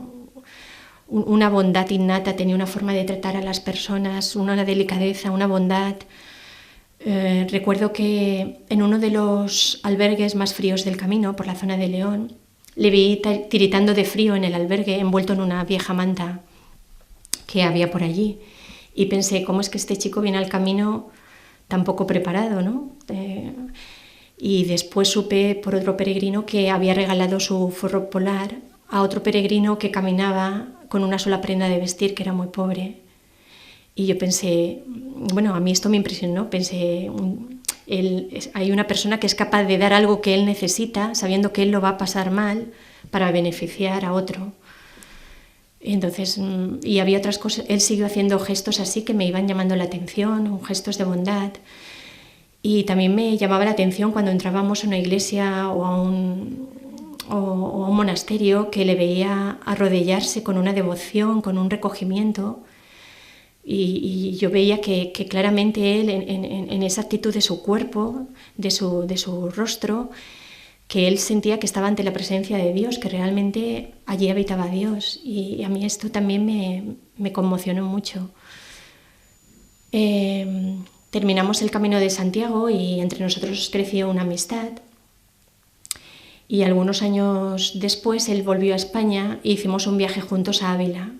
bondad innata, tenía una forma de tratar a las personas, una delicadeza, una bondad. Recuerdo que en uno de los albergues más fríos del camino, por la zona de León, le vi tiritando de frío en el albergue, envuelto en una vieja manta que había por allí. Y pensé, ¿cómo es que este chico viene al camino tan poco preparado, ¿no? Y después supe por otro peregrino que había regalado su forro polar a otro peregrino que caminaba con una sola prenda de vestir, que era muy pobre. Y yo pensé, bueno, a mí esto me impresionó, pensé, hay una persona que es capaz de dar algo que él necesita, sabiendo que él lo va a pasar mal, para beneficiar a otro. Entonces, y había otras cosas, él siguió haciendo gestos así que me iban llamando la atención, gestos de bondad. Y también me llamaba la atención cuando entrábamos a una iglesia o a un monasterio, que le veía arrodillarse con una devoción, con un recogimiento. Y yo veía que claramente él, en esa actitud de su cuerpo, de su rostro, que él sentía que estaba ante la presencia de Dios, que realmente allí habitaba Dios. Y a mí esto también me conmocionó mucho. Terminamos el Camino de Santiago y entre nosotros creció una amistad. Y algunos años después él volvió a España e hicimos un viaje juntos a Ávila.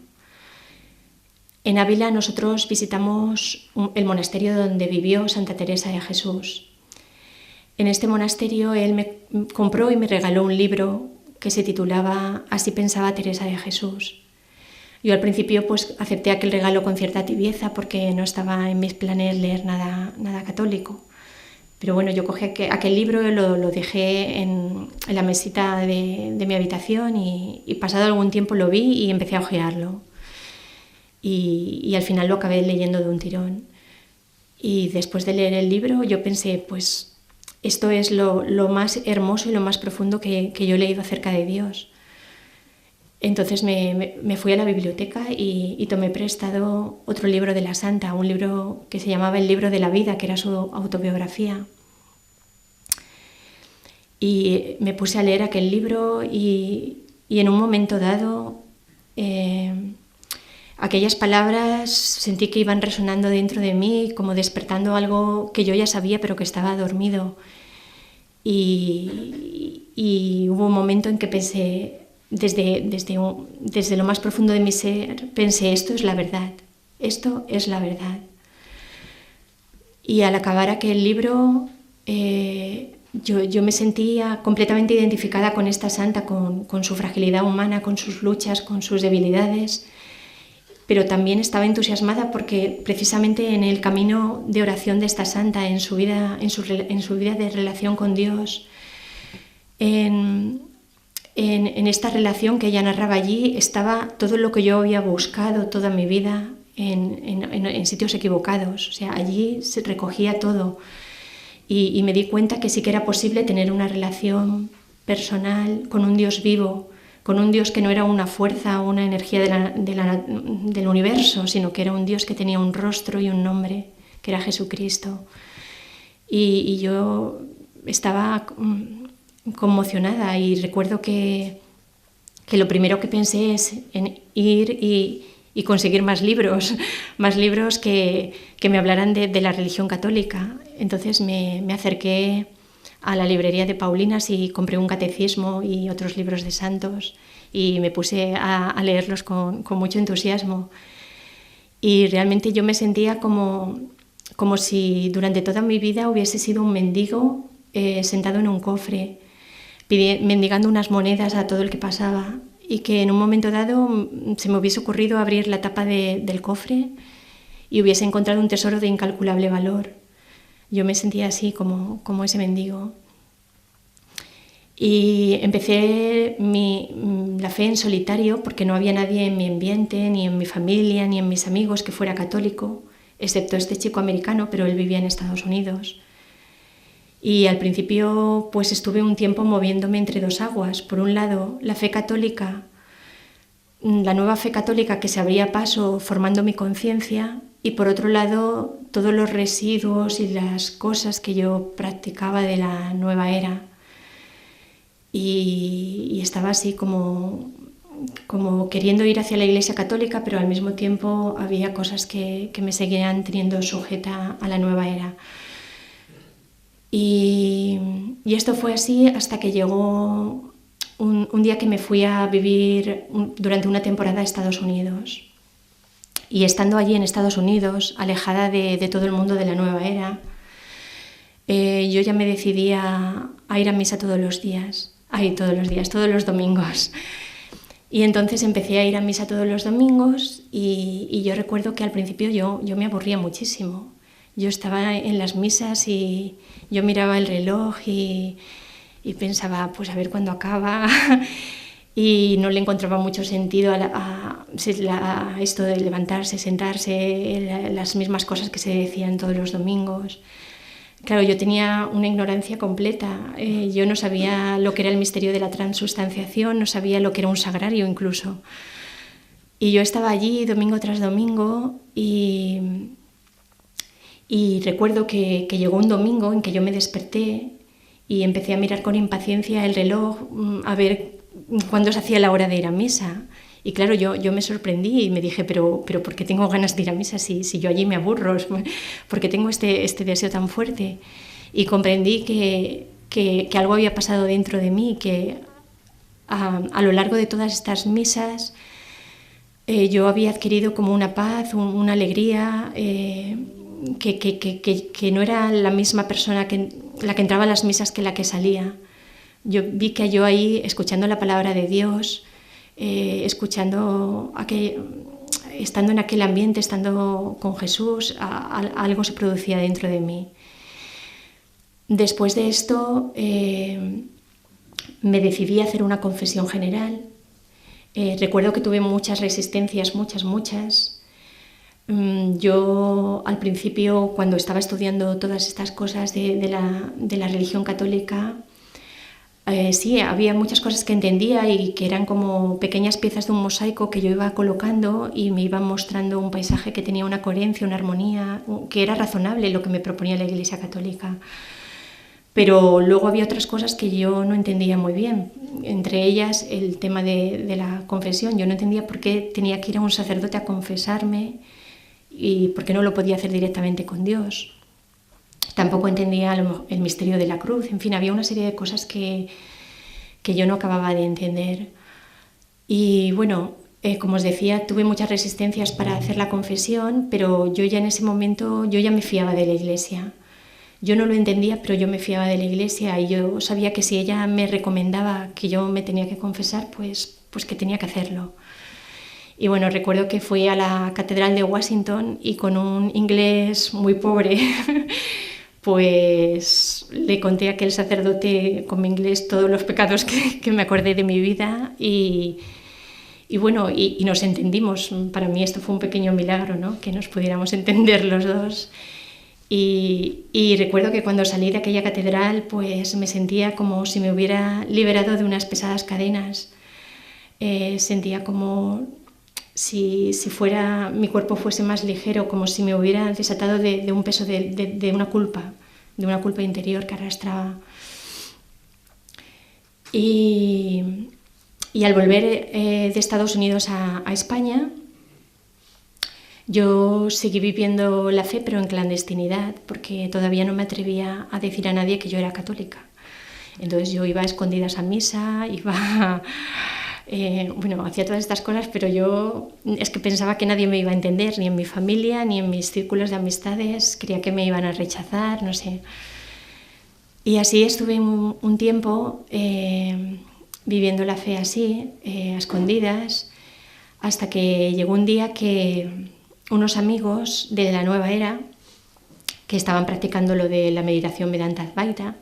En Ávila nosotros visitamos el monasterio donde vivió Santa Teresa de Jesús. En este monasterio él me compró y me regaló un libro que se titulaba Así pensaba Teresa de Jesús. Yo al principio pues acepté aquel regalo con cierta tibieza porque no estaba en mis planes leer nada católico. Pero bueno, yo cogí aquel libro, lo dejé en la mesita de mi habitación y pasado algún tiempo lo vi y empecé a hojearlo. Y al final lo acabé leyendo de un tirón. Y después de leer el libro yo pensé, pues esto es lo más hermoso y lo más profundo que yo he leído acerca de Dios. Entonces me fui a la biblioteca y tomé prestado otro libro de la Santa, un libro que se llamaba El libro de la vida, que era su autobiografía. Y me puse a leer aquel libro y en un momento dado aquellas palabras sentí que iban resonando dentro de mí, como despertando algo que yo ya sabía pero que estaba dormido. Y hubo un momento en que pensé, desde lo más profundo de mi ser, pensé, esto es la verdad, esto es la verdad. Y al acabar aquel libro, yo me sentía completamente identificada con esta santa, con su fragilidad humana, con sus luchas, con sus debilidades, pero también estaba entusiasmada porque precisamente en el camino de oración de esta santa, en su vida de relación con Dios, en esta relación que ella narraba allí, estaba todo lo que yo había buscado toda mi vida en sitios equivocados. O sea, allí se recogía todo. Y me di cuenta que sí que era posible tener una relación personal con un Dios vivo, con un Dios que no era una fuerza o una energía del universo, sino que era un Dios que tenía un rostro y un nombre, que era Jesucristo. Y yo estaba conmocionada y recuerdo que lo primero que pensé es en ir y conseguir más libros que me hablaran de la religión católica. Entonces me acerqué a la librería de Paulinas y compré un catecismo y otros libros de santos y me puse a leerlos con mucho entusiasmo. Y realmente yo me sentía como si durante toda mi vida hubiese sido un mendigo sentado en un cofre, mendigando unas monedas a todo el que pasaba, y que en un momento dado se me hubiese ocurrido abrir la tapa del cofre y hubiese encontrado un tesoro de incalculable valor. Yo me sentía así como ese mendigo. Y empecé la fe en solitario porque no había nadie en mi ambiente, ni en mi familia, ni en mis amigos que fuera católico, excepto este chico americano, pero él vivía en Estados Unidos. Y al principio pues estuve un tiempo moviéndome entre dos aguas. Por un lado, la fe católica, la nueva fe católica que se abría paso formando mi conciencia, y por otro lado, todos los residuos y las cosas que yo practicaba de la nueva era. Y estaba así como queriendo ir hacia la Iglesia católica, pero al mismo tiempo había cosas que me seguían teniendo sujeta a la nueva era. Y esto fue así hasta que llegó un día que me fui a vivir durante una temporada a Estados Unidos. Y estando allí en Estados Unidos, alejada de todo el mundo de la nueva era, yo ya me decidí a ir a misa todos los domingos. Y entonces empecé a ir a misa todos los domingos y yo recuerdo que al principio yo me aburría muchísimo. Yo estaba en las misas y yo miraba el reloj y pensaba, pues a ver cuándo acaba. Y no le encontraba mucho sentido a esto de levantarse, sentarse, las mismas cosas que se decían todos los domingos. Claro, yo tenía una ignorancia completa. Yo no sabía lo que era el misterio de la transustanciación, no sabía lo que era un sagrario incluso. Y yo estaba allí domingo tras domingo y recuerdo que llegó un domingo en que yo me desperté y empecé a mirar con impaciencia el reloj, a ver cuándo se hacía la hora de ir a misa. Y claro, yo me sorprendí y me dije, pero ¿por qué tengo ganas de ir a misa si yo allí me aburro? ¿Por qué tengo este deseo tan fuerte? Y comprendí que algo había pasado dentro de mí, que a lo largo de todas estas misas yo había adquirido como una paz, una alegría, que no era la misma persona la que entraba a las misas que la que salía. Yo vi que yo ahí, escuchando la palabra de Dios, estando en aquel ambiente, estando con Jesús, algo se producía dentro de mí. Después de esto me decidí a hacer una confesión general. Recuerdo que tuve muchas resistencias, muchas. Yo al principio, cuando estaba estudiando todas estas cosas de la religión católica, sí, había muchas cosas que entendía y que eran como pequeñas piezas de un mosaico que yo iba colocando y me iban mostrando un paisaje que tenía una coherencia, una armonía, que era razonable lo que me proponía la Iglesia Católica. Pero luego había otras cosas que yo no entendía muy bien, entre ellas el tema de la confesión. Yo no entendía por qué tenía que ir a un sacerdote a confesarme y por qué no lo podía hacer directamente con Dios. Tampoco entendía el misterio de la cruz. En fin, había una serie de cosas que yo no acababa de entender. Y bueno, como os decía, tuve muchas resistencias para hacer la confesión, pero yo ya en ese momento yo ya me fiaba de la Iglesia. Yo no lo entendía, pero yo me fiaba de la Iglesia y yo sabía que si ella me recomendaba que yo me tenía que confesar, pues que tenía que hacerlo. Y bueno, recuerdo que fui a la Catedral de Washington y con un inglés muy pobre, pues le conté a aquel sacerdote con mi inglés todos los pecados que me acordé de mi vida y bueno, y nos entendimos. Para mí esto fue un pequeño milagro, ¿no? Que nos pudiéramos entender los dos. Y recuerdo que cuando salí de aquella catedral pues me sentía como si me hubiera liberado de unas pesadas cadenas. Sentía como si mi cuerpo fuese más ligero, como si me hubiera desatado de un peso de una culpa interior que arrastraba. Y al volver de Estados Unidos a España, yo seguí viviendo la fe, pero en clandestinidad, porque todavía no me atrevía a decir a nadie que yo era católica. Entonces yo iba a escondidas a misa, hacía todas estas cosas, pero yo es que pensaba que nadie me iba a entender, ni en mi familia, ni en mis círculos de amistades, creía que me iban a rechazar, no sé. Y así estuve un tiempo viviendo la fe así, a escondidas, hasta que llegó un día que unos amigos de la nueva era, que estaban practicando lo de la meditación Vedanta Advaita,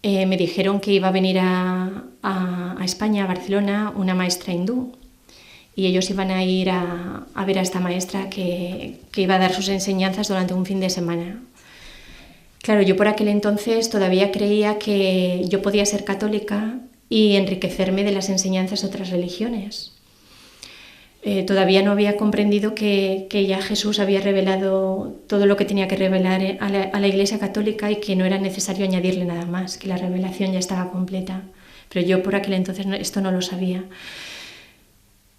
me dijeron que iba a venir a España, a Barcelona, una maestra hindú. Y ellos iban a ir a ver a esta maestra que iba a dar sus enseñanzas durante un fin de semana. Claro, yo por aquel entonces todavía creía que yo podía ser católica y enriquecerme de las enseñanzas de otras religiones. Todavía no había comprendido que ya Jesús había revelado todo lo que tenía que revelar a la Iglesia Católica y que no era necesario añadirle nada más, que la revelación ya estaba completa. Pero yo por aquel entonces esto no lo sabía.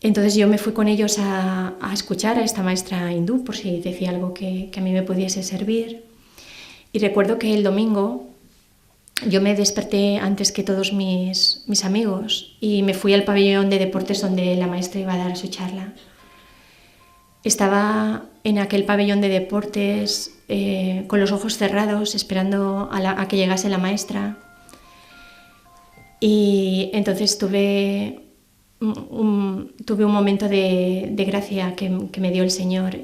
Entonces yo me fui con ellos a escuchar a esta maestra hindú por si decía algo que a mí me pudiese servir. Y recuerdo que el domingo yo me desperté antes que todos mis amigos y me fui al pabellón de deportes donde la maestra iba a dar su charla. Estaba en aquel pabellón de deportes con los ojos cerrados esperando a que llegase la maestra y entonces tuve un momento de gracia que me dio el Señor,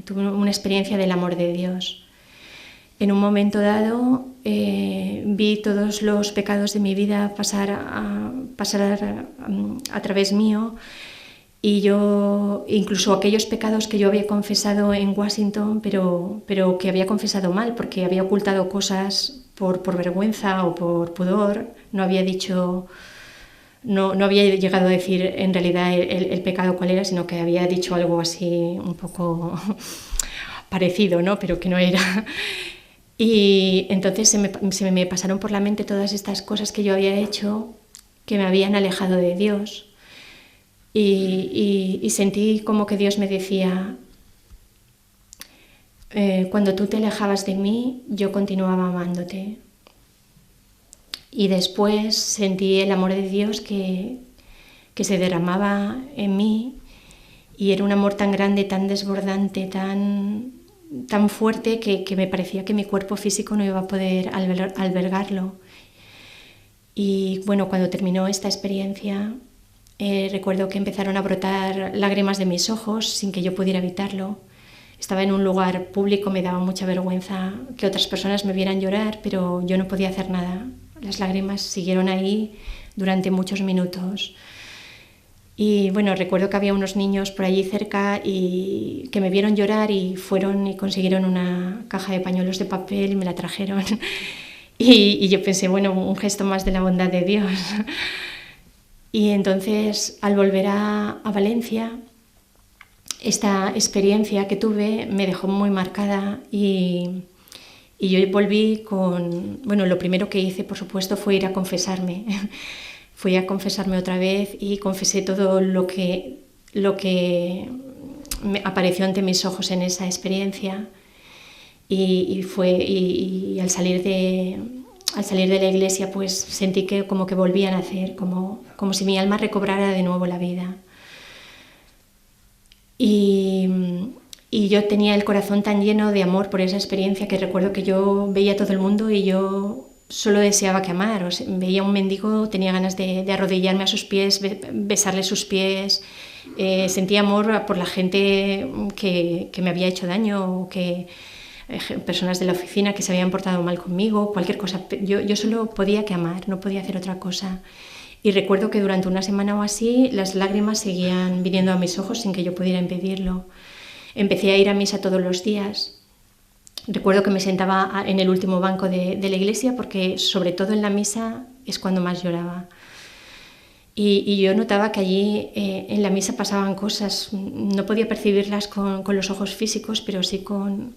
tuve una experiencia del amor de Dios. En un momento dado vi todos los pecados de mi vida pasar a través mío y yo, incluso aquellos pecados que yo había confesado en Washington, pero que había confesado mal porque había ocultado cosas por vergüenza o por pudor, no había llegado a decir en realidad el pecado cuál era, sino que había dicho algo así un poco parecido, ¿no? Pero que no era. Y entonces se me pasaron por la mente todas estas cosas que yo había hecho que me habían alejado de Dios. Y sentí como que Dios me decía, cuando tú te alejabas de mí, yo continuaba amándote. Y después sentí el amor de Dios que se derramaba en mí, y era un amor tan grande, tan desbordante, tan fuerte que me parecía que mi cuerpo físico no iba a poder albergarlo. Y bueno, cuando terminó esta experiencia, recuerdo que empezaron a brotar lágrimas de mis ojos sin que yo pudiera evitarlo. Estaba en un lugar público, me daba mucha vergüenza que otras personas me vieran llorar, pero yo no podía hacer nada. Las lágrimas siguieron ahí durante muchos minutos. Y bueno, recuerdo que había unos niños por allí cerca y que me vieron llorar y fueron y consiguieron una caja de pañuelos de papel y me la trajeron. Y yo pensé, bueno, un gesto más de la bondad de Dios. Y entonces, al volver a Valencia, esta experiencia que tuve me dejó muy marcada y yo volví con... Bueno, lo primero que hice, por supuesto, fue ir a confesarme. Fui a confesarme otra vez y confesé todo lo que me apareció ante mis ojos en esa experiencia. Y al salir de la iglesia, pues sentí que como que volví a nacer, como si mi alma recobrara de nuevo la vida. Y yo tenía el corazón tan lleno de amor por esa experiencia que recuerdo que yo veía a todo el mundo y yo solo deseaba que amar. O sea, veía a un mendigo, tenía ganas de arrodillarme a sus pies, besarle sus pies. Sentía amor por la gente que me había hecho daño, o que personas de la oficina que se habían portado mal conmigo, cualquier cosa. Yo solo podía que amar, no podía hacer otra cosa. Y recuerdo que durante una semana o así las lágrimas seguían viniendo a mis ojos sin que yo pudiera impedirlo. Empecé a ir a misa todos los días. Recuerdo que me sentaba en el último banco de la iglesia porque sobre todo en la misa es cuando más lloraba. Y yo notaba que allí en la misa pasaban cosas. No podía percibirlas con los ojos físicos, pero sí con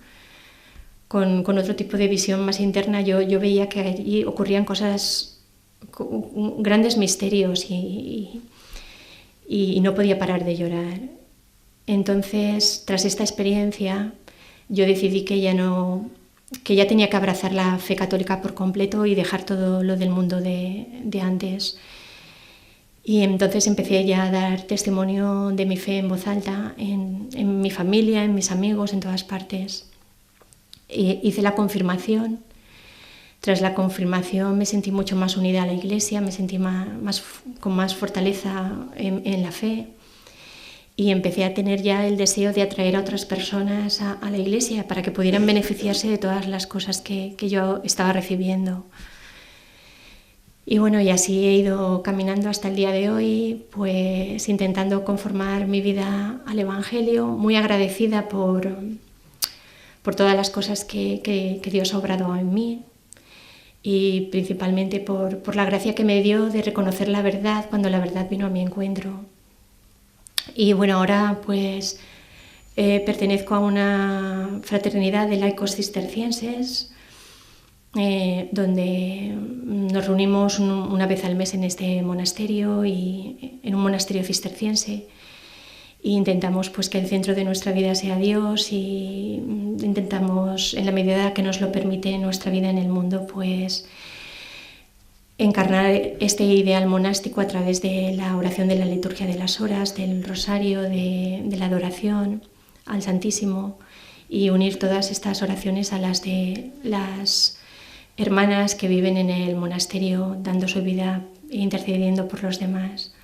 otro tipo de visión más interna. Yo veía que allí ocurrían cosas, grandes misterios y no podía parar de llorar. Entonces, tras esta experiencia, yo decidí que ya tenía que abrazar la fe católica por completo y dejar todo lo del mundo de antes. Y entonces empecé ya a dar testimonio de mi fe en voz alta, en mi familia, en mis amigos, en todas partes. Hice la confirmación. Tras la confirmación me sentí mucho más unida a la iglesia, me sentí con más fortaleza en la fe. Y empecé a tener ya el deseo de atraer a otras personas a la iglesia para que pudieran beneficiarse de todas las cosas que yo estaba recibiendo. Y bueno, y así he ido caminando hasta el día de hoy, pues intentando conformar mi vida al Evangelio, muy agradecida por todas las cosas que Dios ha obrado en mí y principalmente por la gracia que me dio de reconocer la verdad cuando la verdad vino a mi encuentro. Y bueno, ahora pues pertenezco a una fraternidad de laicos cistercienses donde nos reunimos una vez al mes en este monasterio, y en un monasterio cisterciense, e intentamos pues que el centro de nuestra vida sea Dios, y intentamos, en la medida que nos lo permite nuestra vida en el mundo, pues encarnar este ideal monástico a través de la oración de la liturgia de las horas, del rosario, de la adoración al Santísimo, y unir todas estas oraciones a las de las hermanas que viven en el monasterio, dando su vida e intercediendo por los demás.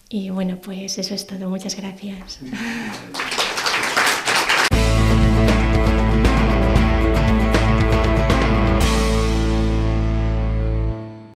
Y bueno, pues eso es todo. Muchas gracias.